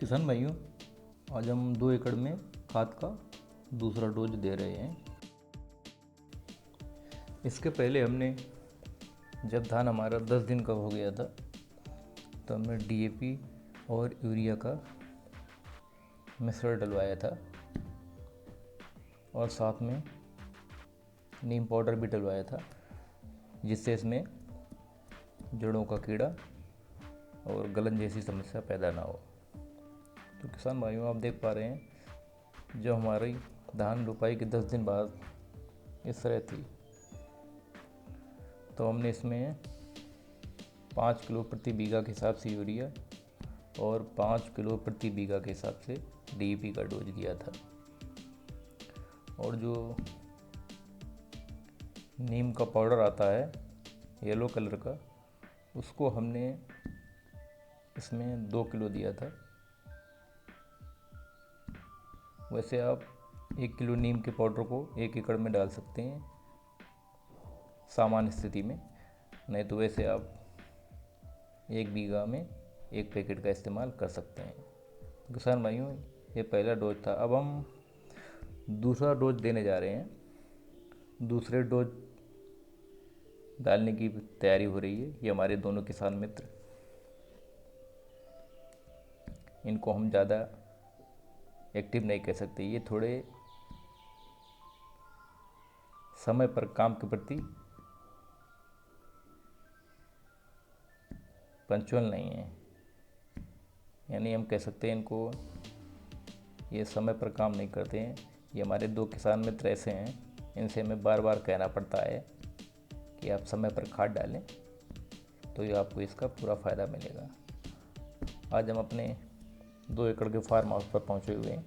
किसान भाइयों, आज हम 2 एकड़ में खाद का दूसरा डोज दे रहे हैं। इसके पहले हमने जब धान हमारा 10 दिन का हो गया था तो हमने डीएपी और यूरिया का मिश्रण डलवाया था और साथ में नीम पाउडर भी डलवाया था, जिससे इसमें जड़ों का कीड़ा और गलन जैसी समस्या पैदा ना हो। तो किसान भाइयों, आप देख पा रहे हैं जो हमारी धान रुपाई के 10 दिन बाद इस तरह थी, तो हमने इसमें 5 किलो प्रति बीघा के हिसाब से यूरिया और 5 किलो प्रति बीघा के हिसाब से डीएपी का डोज दिया था। और जो नीम का पाउडर आता है येलो कलर का, उसको हमने इसमें 2 किलो दिया था। वैसे आप 1 किलो नीम के पाउडर को 1 एकड़ में डाल सकते हैं सामान्य स्थिति में, नहीं तो वैसे आप 1 बीघा में 1 पैकेट का इस्तेमाल कर सकते हैं। किसान भाइयों, ये पहला डोज था। अब हम दूसरा डोज देने जा रहे हैं। दूसरे डोज डालने की तैयारी हो रही है। ये हमारे दोनों किसान मित्र, इनको हम ज़्यादा एक्टिव नहीं कह सकते। ये थोड़े समय पर काम के प्रति पंचुअल नहीं है, यानी हम कह सकते हैं इनको ये समय पर काम नहीं करते हैं। ये हमारे 2 किसान मित्र ऐसे हैं, इनसे हमें बार बार कहना पड़ता है कि आप समय पर खाद डालें, तो ये आपको इसका पूरा फ़ायदा मिलेगा। आज हम अपने 2 एकड़ के फार्म हाउस पर पहुंचे हुए हैं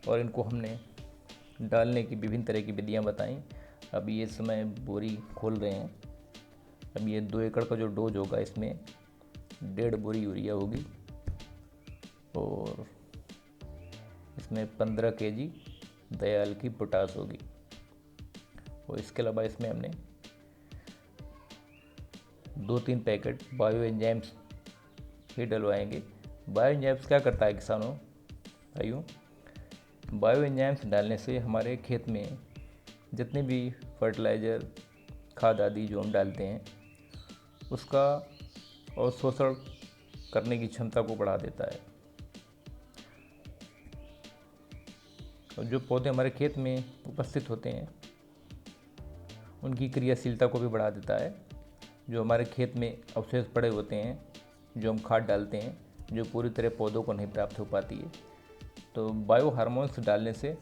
और इनको हमने डालने की विभिन्न तरह की विधियां बताई। अब ये समय बोरी खोल रहे हैं। अब ये 2 एकड़ का जो डोज होगा, इसमें 1.5 बोरी यूरिया होगी और इसमें 15 केजी दयाल की पोटास होगी। और इसके अलावा इसमें हमने 2-3 पैकेट बायो एंजाइम्स भी डलवाएंगे। बायो एंजाइम्स क्या करता है किसानों भाइयों? बायो एंजाइम्स डालने से हमारे खेत में जितने भी फर्टिलाइज़र, खाद आदि जो हम डालते हैं, उसका अवशोषण करने की क्षमता को बढ़ा देता है। और जो पौधे हमारे खेत में उपस्थित होते हैं, उनकी क्रियाशीलता को भी बढ़ा देता है। जो हमारे खेत में अवशेष पड़े होते हैं, जो हम खाद डालते हैं, जो पूरी तरह पौधों को नहीं प्राप्त हो पाती है, तो बायो हार्मोन्स डालने से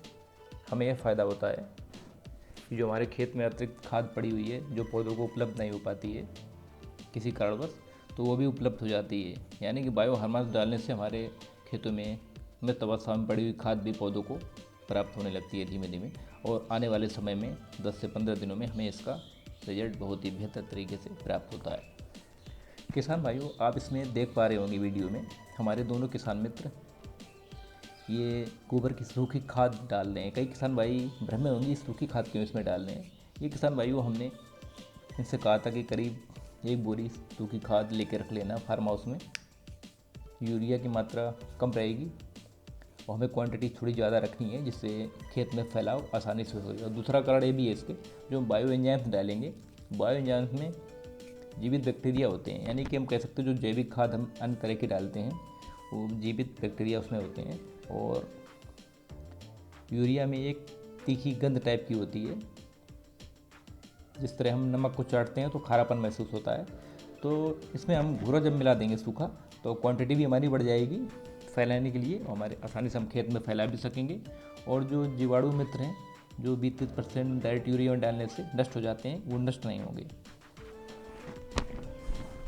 हमें यह फ़ायदा होता है कि जो हमारे खेत में अतिरिक्त खाद पड़ी हुई है, जो पौधों को उपलब्ध नहीं हो पाती है किसी कारणवश, तो वो भी उपलब्ध हो जाती है। यानी कि बायो हार्मोन्स डालने से हमारे खेतों में मृत अवस्था में पड़ी हुई खाद भी पौधों को प्राप्त होने लगती है धीमे धीमे, और आने वाले समय में 10 से 15 दिनों में हमें इसका रिजल्ट बहुत ही बेहतर तरीके से प्राप्त होता है। किसान भाइयों, आप इसमें देख पा रहे होंगे वीडियो में, हमारे दोनों किसान मित्र ये गोबर की सूखी खाद डाल रहे हैं। कई किसान भाई भ्रम में होंगे सूखी खाद क्यों इसमें डाल रहे हैं। ये किसान भाइयों, हमने इनसे कहा था कि करीब 1 बोरी सूखी खाद लेके रख लेना फार्म हाउस में। यूरिया की मात्रा कम रहेगी और हमें क्वांटिटी थोड़ी ज़्यादा रखनी है, जिससे खेत में फैलाव आसानी से होगा। और दूसरा कारण ये भी है इसके, जो बायो एंजाइम्स डालेंगे, बायो एंजाइम्स में जीवित बैक्टीरिया होते हैं। यानी कि हम कह सकते हैं जो जैविक खाद हम अन्य तरह की डालते हैं, वो जीवित बैक्टीरिया उसमें होते हैं। और यूरिया में एक तीखी गंध टाइप की होती है, जिस तरह हम नमक को चाटते हैं तो खारापन महसूस होता है। तो इसमें हम भूरा जब मिला देंगे सूखा, तो क्वांटिटी भी हमारी बढ़ जाएगी फैलाने के लिए, हमारे आसानी से हम खेत में फैला भी सकेंगे। और जो जीवाणु मित्र हैं, जो 20-30% डायरेक्ट यूरिया में डालने से नष्ट हो जाते हैं, वो नष्ट नहीं होंगे।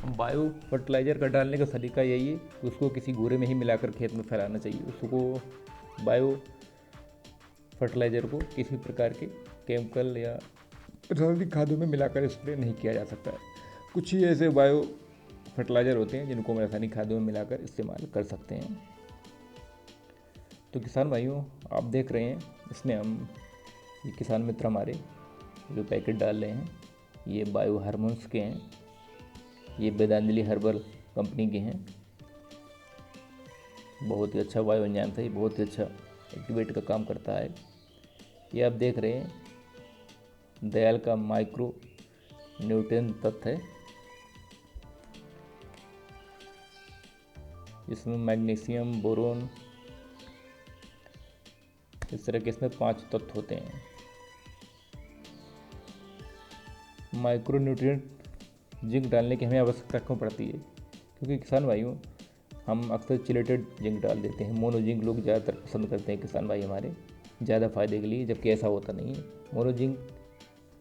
बायो फर्टिलाइज़र का डालने का तरीका यही है कि उसको किसी घूरे में ही मिलाकर खेत में फैलाना चाहिए। उसको बायो फर्टिलाइज़र को किसी प्रकार के केमिकल या रासायनिक खादों में मिलाकर स्प्रे नहीं किया जा सकता है। कुछ ही ऐसे बायो फर्टिलाइज़र होते हैं जिनको हम रासायनिक खादों में मिलाकर इस्तेमाल कर सकते हैं। तो किसान भाइयों, आप देख रहे हैं इसमें हम ये किसान मित्र हमारे जो पैकेट डाल रहे हैं, ये बायो हार्मोन्स के हैं। ये वेदांजलि हर्बल कंपनी के हैं। बहुत ही अच्छा बायो एंजाइम है, बहुत ही अच्छा एक्टिवेट का काम करता है। ये आप देख रहे हैं दयाल का माइक्रो न्यूट्रिएंट तत्व है, इसमें मैग्नीशियम, बोरोन, इस तरह के इसमें 5 तत्व होते हैं। माइक्रो न्यूट्रिएंट जिंक डालने की हमें आवश्यकता क्यों पड़ती है? क्योंकि किसान भाइयों, हम अक्सर चिलेटेड जिंक डाल देते हैं। मोनो जिंक लोग ज़्यादातर पसंद करते हैं किसान भाई हमारे, ज़्यादा फायदे के लिए, जबकि ऐसा होता नहीं है। मोनो जिंक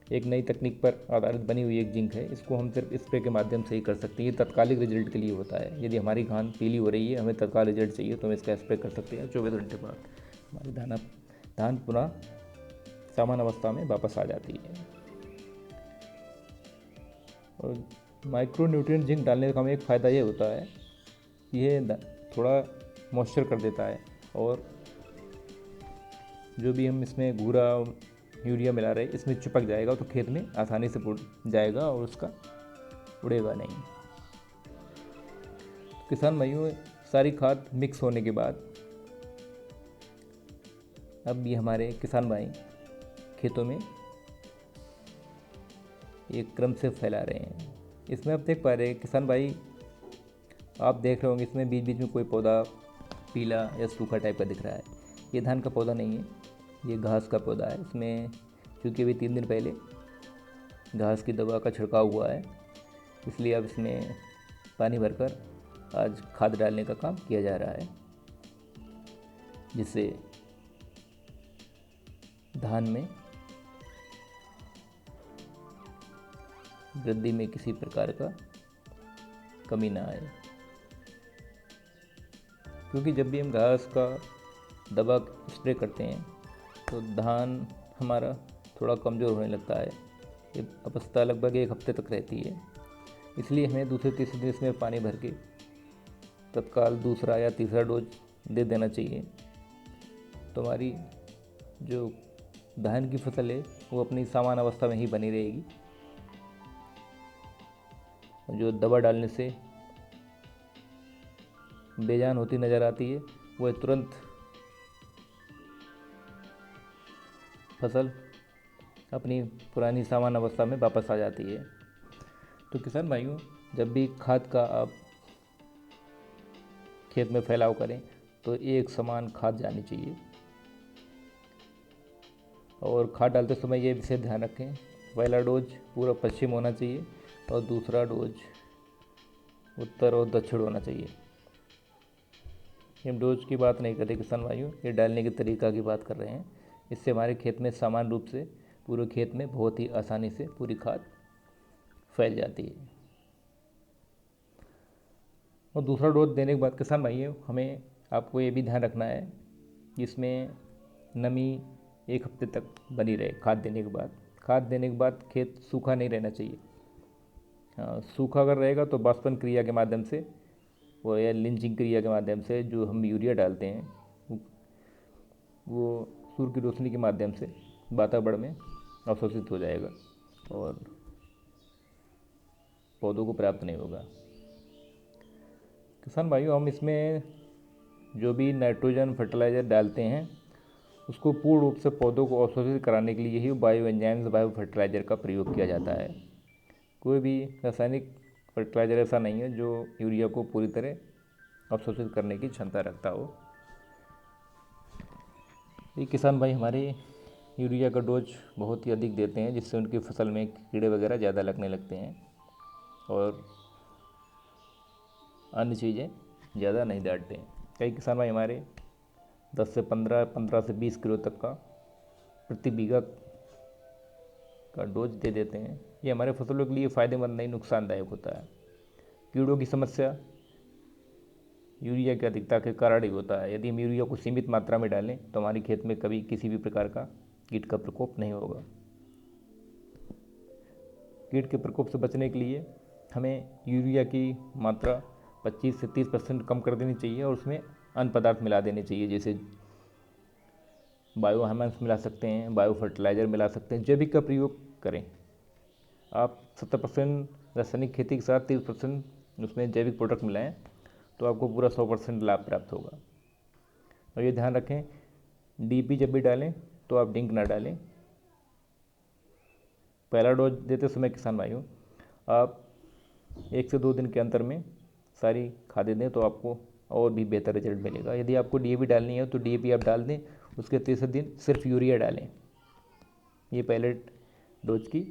एक नई तकनीक पर आधारित बनी हुई एक जिंक है। इसको हम सिर्फ स्प्रे के माध्यम से ही कर सकते हैं। ये तत्कालिक रिजल्ट के लिए होता है। यदि हमारी धान पीली हो रही है, हमें तत्काल रिजल्ट चाहिए, तो हम इसका स्प्रे कर सकते हैं। 24 घंटे बाद हमारी धान पुनः सामान्य अवस्था में वापस आ जाती है। और माइक्रो न्यूट्रिएंट जिंक डालने का हमें एक फ़ायदा ये होता है, ये थोड़ा मॉइस्चर कर देता है, और जो भी हम इसमें घूरा यूरिया मिला रहे इसमें चिपक जाएगा, तो खेत में आसानी से जाएगा और उसका उड़ेगा नहीं। किसान भाइयों, सारी खाद मिक्स होने के बाद अब ये हमारे किसान भाई खेतों में एक क्रम से फैला रहे हैं। इसमें आप देख पा रहे हैं किसान भाई, आप देख रहे होंगे इसमें बीच बीच में कोई पौधा पीला या सूखा टाइप का दिख रहा है। ये धान का पौधा नहीं है, ये घास का पौधा है। इसमें चूँकि अभी 3 दिन पहले घास की दवा का छिड़काव हुआ है, इसलिए अब इसमें पानी भरकर आज खाद डालने का काम किया जा रहा है, जिससे धान में वृद्धि में किसी प्रकार का कमी ना आए। क्योंकि जब भी हम घास का दवा स्प्रे करते हैं तो धान हमारा थोड़ा कमज़ोर होने लगता है। ये अवस्था लगभग 1 हफ्ते तक रहती है। इसलिए हमें दूसरे तीसरे दिन इसमें पानी भर के तत्काल दूसरा या तीसरा डोज दे देना चाहिए, तो हमारी जो धान की फसल है वो अपनी सामान्य अवस्था में ही बनी रहेगी। जो दवा डालने से बेजान होती नज़र आती है, वह तुरंत फसल अपनी पुरानी सामान्य अवस्था में वापस आ जाती है। तो किसान भाइयों, जब भी खाद का आप खेत में फैलाव करें तो एक समान खाद जानी चाहिए, और खाद डालते समय ये विशेष ध्यान रखें, पहला डोज पूरा पश्चिम होना चाहिए और दूसरा डोज उत्तर और दक्षिण होना चाहिए। हम डोज की बात नहीं कर रहे किसान भाइयों, ये डालने के तरीका की बात कर रहे हैं। इससे हमारे खेत में समान रूप से पूरे खेत में बहुत ही आसानी से पूरी खाद फैल जाती है। और दूसरा डोज देने के बाद किसान भाइयों, हमें आपको ये भी ध्यान रखना है कि इसमें नमी 1 हफ्ते तक बनी रहे। खाद देने के बाद खेत सूखा नहीं रहना चाहिए। सूखा अगर रहेगा तो बाष्पन क्रिया के माध्यम से वो या लिंचिंग क्रिया के माध्यम से जो हम यूरिया डालते हैं वो सूर्य की रोशनी के माध्यम से वातावरण में अवशोषित हो जाएगा और पौधों को प्राप्त नहीं होगा। किसान भाइयों, हम इसमें जो भी नाइट्रोजन फर्टिलाइज़र डालते हैं उसको पूर्ण रूप से पौधों को अवशोषित कराने के लिए ही बायो एंजाइम्स बायो फर्टिलाइज़र का प्रयोग किया जाता है। कोई भी रासायनिक फर्टिलाइज़र ऐसा नहीं है जो यूरिया को पूरी तरह अवशोषित करने की क्षमता रखता हो। ये किसान भाई हमारे यूरिया का डोज बहुत ही अधिक देते हैं, जिससे उनकी फसल में कीड़े वगैरह ज़्यादा लगने लगते हैं और अन्य चीज़ें ज़्यादा नहीं डालते हैं। कई किसान भाई हमारे 10 से 15 से 20 किलो तक का प्रति बीघा का डोज दे देते हैं। ये हमारे फसलों के लिए फ़ायदेमंद नहीं, नुकसानदायक होता है। कीड़ों की समस्या यूरिया की अधिकता के कारण ही होता है। यदि हम यूरिया को सीमित मात्रा में डालें तो हमारे खेत में कभी किसी भी प्रकार का कीट का प्रकोप नहीं होगा। कीट के प्रकोप से बचने के लिए हमें यूरिया की मात्रा 25 से 30% कम कर देनी चाहिए और उसमें अन्य पदार्थ मिला देने चाहिए, जैसे बायो ह्यूमस मिला सकते हैं, बायो फर्टिलाइज़र मिला सकते हैं। जैविक का प्रयोग करें। आप 70% रासायनिक खेती के साथ 30% उसमें जैविक प्रोडक्ट मिलाएं, तो आपको पूरा 100% लाभ प्राप्त होगा। और ये ध्यान रखें, डीपी जब भी डालें तो आप डिंक ना डालें। पहला डोज देते समय किसान भाइयों आप 1 से 2 दिन के अंतर में सारी खादें दें तो आपको और भी बेहतर रिजल्ट मिलेगा। यदि आपको डीएपी डालनी है तो डीएपी आप डाल दें, उसके तीसरे दिन सिर्फ यूरिया डालें। ये पहले डोज की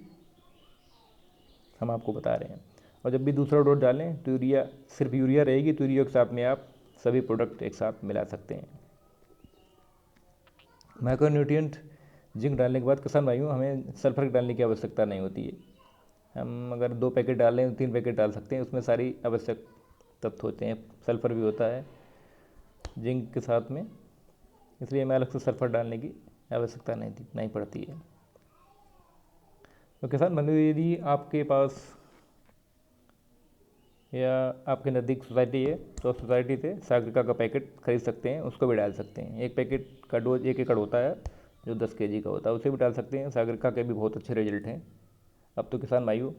हम आपको बता रहे हैं। और जब भी दूसरा डोज डालें तो सिर्फ यूरिया रहेगी, तो यूरिया के साथ में आप सभी प्रोडक्ट एक साथ मिला सकते हैं। माइक्रोन्यूट्रिएंट जिंक डालने के बाद किसान भाइयों हमें सल्फर डालने की आवश्यकता नहीं होती है। हम अगर 2 पैकेट डाल लें तो 3 पैकेट डाल सकते हैं, उसमें सारी आवश्यक तत्व होते हैं, सल्फर भी होता है जिंक के साथ में, इसलिए हमें अलग से सल्फर डालने की आवश्यकता नहीं पड़ती है। तो किसान बंधु, यदि आपके पास या आपके नज़दीक सोसाइटी है तो सोसाइटी से सागरिका का पैकेट खरीद सकते हैं, उसको भी डाल सकते हैं। एक पैकेट का डोज 1 एकड़ होता है जो 10 kg का होता है, उसे भी डाल सकते हैं। सागरिका के भी बहुत अच्छे रिजल्ट हैं। अब तो किसान भाइयों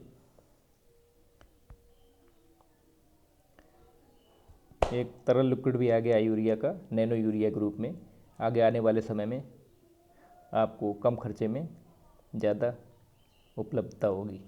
एक तरल लिक्विड भी आ गया यूरिया का, नैनो यूरिया के रूप में। आगे आने वाले समय में आपको कम खर्चे में ज़्यादा उपलब्धता होगी।